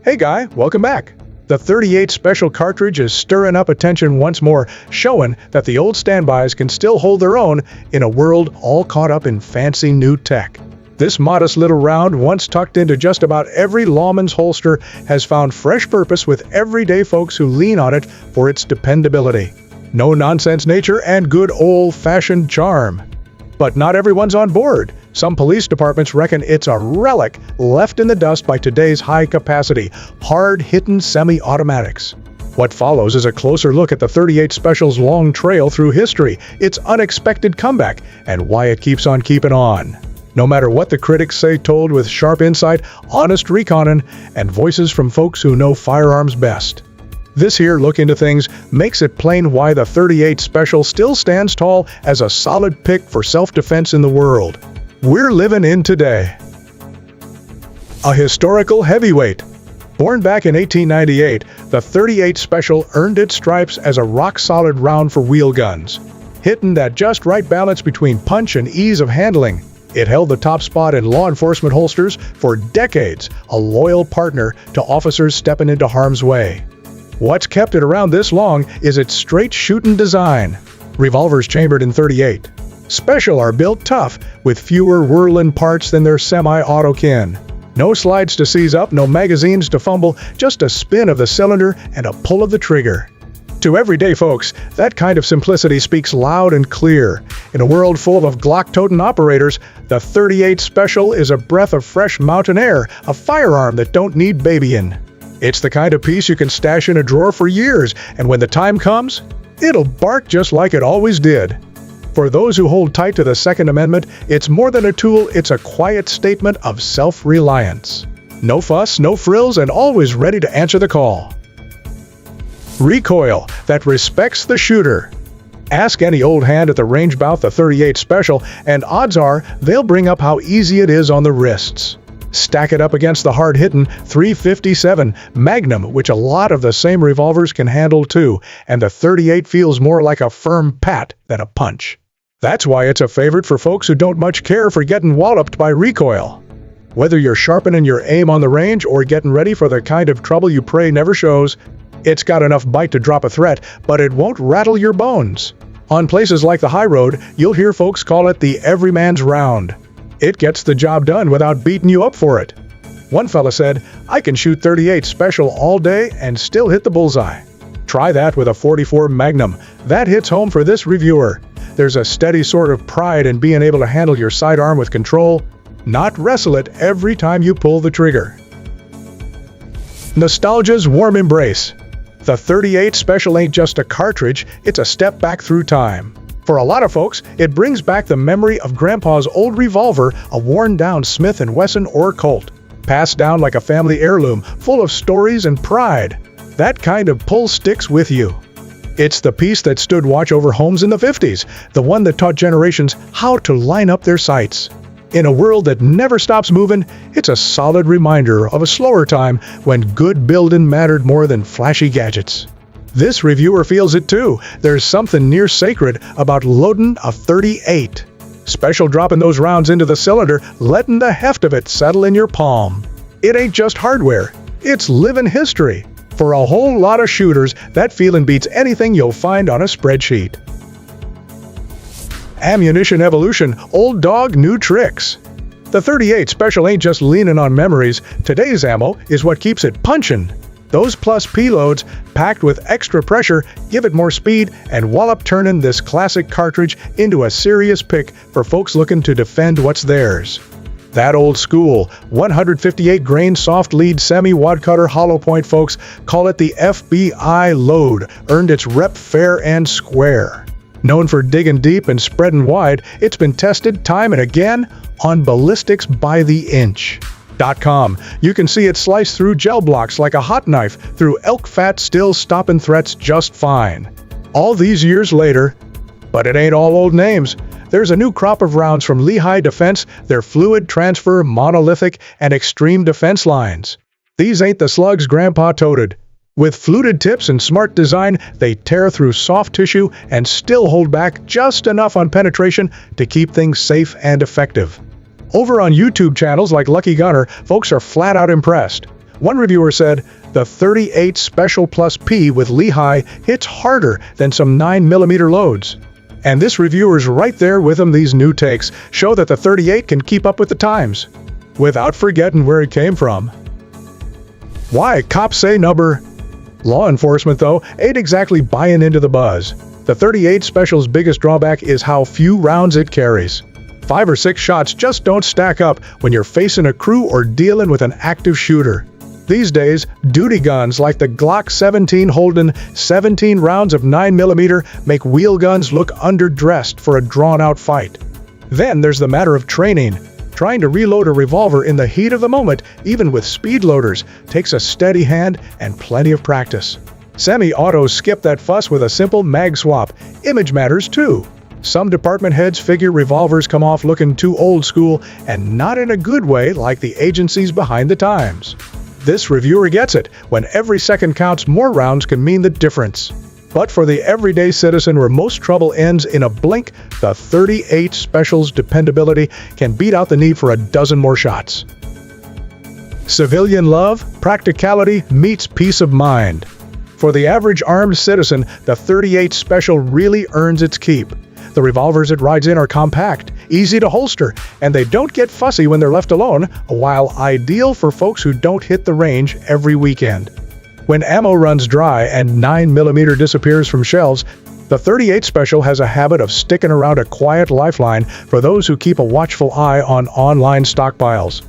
Hey guy, welcome back. The 38 special cartridge is stirring up attention once more, showing that the old standbys can still hold their own in a world all caught up in fancy new tech. This modest little round, once tucked into just about every lawman's holster, has found fresh purpose with everyday folks who lean on it for its dependability. No-nonsense nature and good old-fashioned charm. But not everyone's on board. Some police departments reckon it's a relic left in the dust by today's high-capacity, hard-hitting semi-automatics. What follows is a closer look at the 38 Special's long trail through history, its unexpected comeback, and why it keeps on keeping on. No matter what the critics say, told with sharp insight, honest reconning, and voices from folks who know firearms best. This here look into things makes it plain why the 38 Special still stands tall as a solid pick for self-defense in the world we're living in today. A historical heavyweight. Born back in 1898, the 38 Special earned its stripes as a rock-solid round for wheel guns. Hitting that just right balance between punch and ease of handling, it held the top spot in law enforcement holsters for decades, a loyal partner to officers stepping into harm's way. What's kept it around this long is its straight-shooting design. Revolvers chambered in 38. Special are built tough, with fewer whirling parts than their semi-auto kin. No slides to seize up, no magazines to fumble, just a spin of the cylinder and a pull of the trigger. To everyday folks, that kind of simplicity speaks loud and clear. In a world full of Glock-toting operators, the 38 Special is a breath of fresh mountain air, a firearm that don't need babying. It's the kind of piece you can stash in a drawer for years, and when the time comes, it'll bark just like it always did. For those who hold tight to the Second Amendment, it's more than a tool, it's a quiet statement of self-reliance. No fuss, no frills, and always ready to answer the call. Recoil that respects the shooter. Ask any old hand at the range about the 38 Special, and odds are they'll bring up how easy it is on the wrists. Stack it up against the hard-hitting .357 Magnum, which a lot of the same revolvers can handle too, and the 38 feels more like a firm pat than a punch. That's why it's a favorite for folks who don't much care for getting walloped by recoil. Whether you're sharpening your aim on the range or getting ready for the kind of trouble you pray never shows, it's got enough bite to drop a threat, but it won't rattle your bones. On places like the high road, you'll hear folks call it the everyman's round. It gets the job done without beating you up for it. One fella said, "I can shoot 38 Special all day and still hit the bullseye." Try that with a .44 Magnum. That hits home for this reviewer. There's a steady sort of pride in being able to handle your sidearm with control, not wrestle it every time you pull the trigger. Nostalgia's warm embrace. The 38 Special ain't just a cartridge, it's a step back through time. For a lot of folks, it brings back the memory of Grandpa's old revolver, a worn-down Smith & Wesson or Colt, passed down like a family heirloom, full of stories and pride. That kind of pull sticks with you. It's the piece that stood watch over homes in the 50s, the one that taught generations how to line up their sights. In a world that never stops moving, it's a solid reminder of a slower time when good building mattered more than flashy gadgets. This reviewer feels it too. There's something near sacred about loading a 38. Special dropping those rounds into the cylinder, letting the heft of it settle in your palm. It ain't just hardware, it's living history. For a whole lot of shooters, that feeling beats anything you'll find on a spreadsheet. Ammunition evolution, old dog, new tricks. The 38 Special ain't just leaning on memories. Today's ammo is what keeps it punching. Those plus P loads, packed with extra pressure, give it more speed and wallop turning this classic cartridge into a serious pick for folks looking to defend what's theirs. That old school, 158-grain soft lead semi-wad cutter hollow point folks call it the FBI load, earned its rep fair and square. Known for digging deep and spreading wide, it's been tested time and again on ballistics by the inch. .com. You can see it slice through gel blocks like a hot knife through elk fat, still stopping threats just fine. All these years later, but it ain't all old names. There's a new crop of rounds from Lehigh Defense, their fluid transfer, monolithic, and extreme defense lines. These ain't the slugs Grandpa toted. With fluted tips and smart design, they tear through soft tissue and still hold back just enough on penetration to keep things safe and effective. Over on YouTube channels like Lucky Gunner, folks are flat out impressed. One reviewer said, "The 38 Special Plus P with Lehigh hits harder than some 9mm loads." And this reviewer's right there with him. These new takes show that the 38 can keep up with the times, without forgetting where it came from. Why cops say number? Law enforcement, though, ain't exactly buying into the buzz. The 38 Special's biggest drawback is how few rounds it carries. 5 or 6 shots just don't stack up when you're facing a crew or dealing with an active shooter. These days, duty guns like the Glock 17 holding 17 rounds of 9mm make wheel guns look underdressed for a drawn-out fight. Then there's the matter of training. Trying to reload a revolver in the heat of the moment, even with speed loaders, takes a steady hand and plenty of practice. Semi-autos skip that fuss with a simple mag swap. Image matters too. Some department heads figure revolvers come off looking too old school, and not in a good way like the agencies behind the times. This reviewer gets it. When every second counts, more rounds can mean the difference. But for the everyday citizen where most trouble ends in a blink, the 38 Special's dependability can beat out the need for a dozen more shots. Civilian love, practicality meets peace of mind. For the average armed citizen, the 38 Special really earns its keep. The revolvers it rides in are compact, easy to holster, and they don't get fussy when they're left alone, while ideal for folks who don't hit the range every weekend. When ammo runs dry and 9mm disappears from shelves, the 38 Special has a habit of sticking around a quiet lifeline for those who keep a watchful eye on online stockpiles.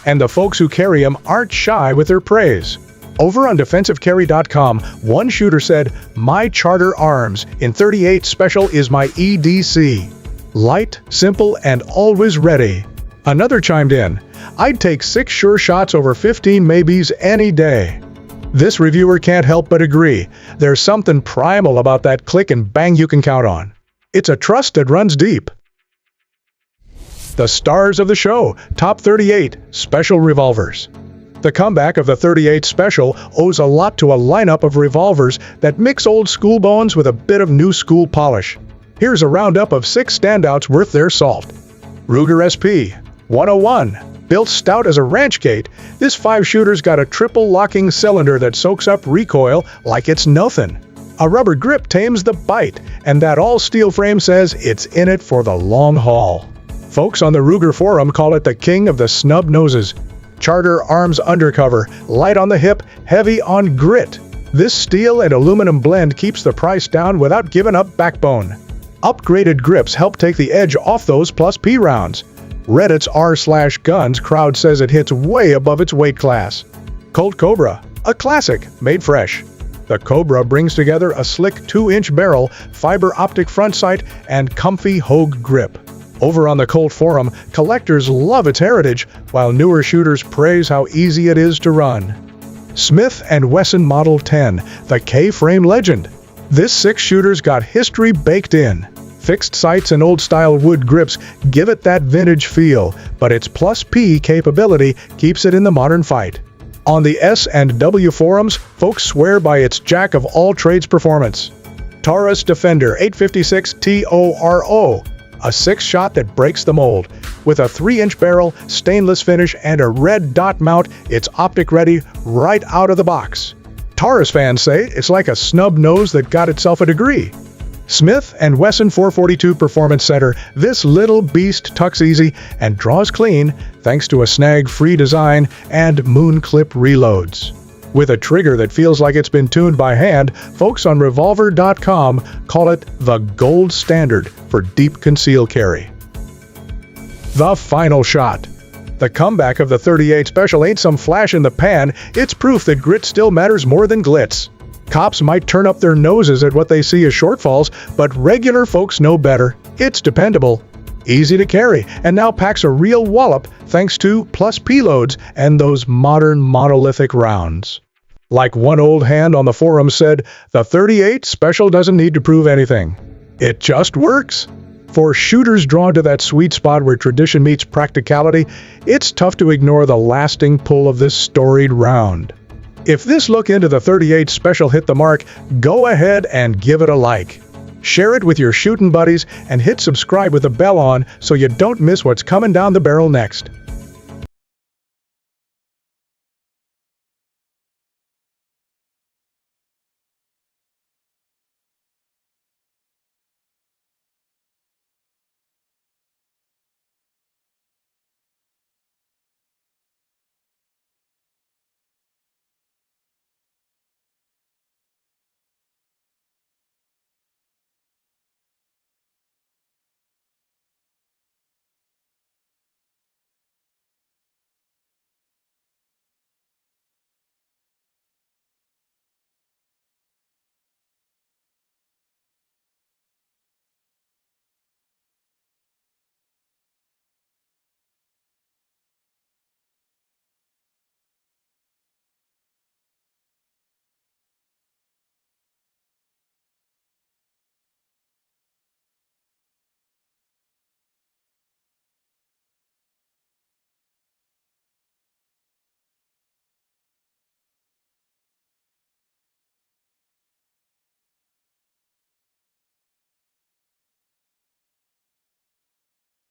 And the folks who carry them aren't shy with their praise. Over on DefensiveCarry.com, one shooter said, "My Charter Arms in 38 Special is my EDC. Light, simple, and always ready." Another chimed in, "I'd take 6 sure shots over 15 maybes any day." This reviewer can't help but agree. There's something primal about that click and bang you can count on. It's a trust that runs deep. The stars of the show, top 38 Special revolvers. The comeback of the 38 Special owes a lot to a lineup of revolvers that mix old school bones with a bit of new school polish. Here's a roundup of 6 standouts worth their salt. Ruger SP 101. Built stout as a ranch gate, this 5-shooter's got a triple locking cylinder that soaks up recoil like it's nothing. A rubber grip tames the bite, and that all-steel frame says it's in it for the long haul. Folks on the Ruger forum call it the king of the snub noses. Charter Arms Undercover, light on the hip, heavy on grit. This steel and aluminum blend keeps the price down without giving up backbone. Upgraded grips help take the edge off those plus P rounds. Reddit's r/guns crowd says it hits way above its weight class. Colt Cobra, a classic, made fresh. The Cobra brings together a slick 2-inch barrel, fiber optic front sight, and comfy Hogue grip. Over on the Colt forum, collectors love its heritage, while newer shooters praise how easy it is to run. Smith & Wesson Model 10, the K-frame legend. This 6-shooter's got history baked in. Fixed sights and old-style wood grips give it that vintage feel, but its plus P capability keeps it in the modern fight. On the S&W forums, folks swear by its jack-of-all-trades performance. Taurus Defender 856 TORO, a 6-shot that breaks the mold. With a 3-inch barrel, stainless finish, and a red dot mount, it's optic-ready right out of the box. Taurus fans say it's like a snub nose that got itself a degree. Smith & Wesson 442 Performance Center, this little beast tucks easy and draws clean thanks to a snag-free design and moon clip reloads. With a trigger that feels like it's been tuned by hand, folks on Revolver.com call it the gold standard for deep conceal carry. The final shot. The comeback of the 38 Special ain't some flash in the pan, it's proof that grit still matters more than glitz. Cops might turn up their noses at what they see as shortfalls, but regular folks know better. It's dependable, easy to carry, and now packs a real wallop thanks to plus P loads and those modern monolithic rounds. Like one old hand on the forum said, the 38 Special doesn't need to prove anything. It just works. For shooters drawn to that sweet spot where tradition meets practicality, it's tough to ignore the lasting pull of this storied round. If this look into the 38 Special hit the mark, go ahead and give it a like. Share it with your shooting buddies and hit subscribe with the bell on so you don't miss what's coming down the barrel next.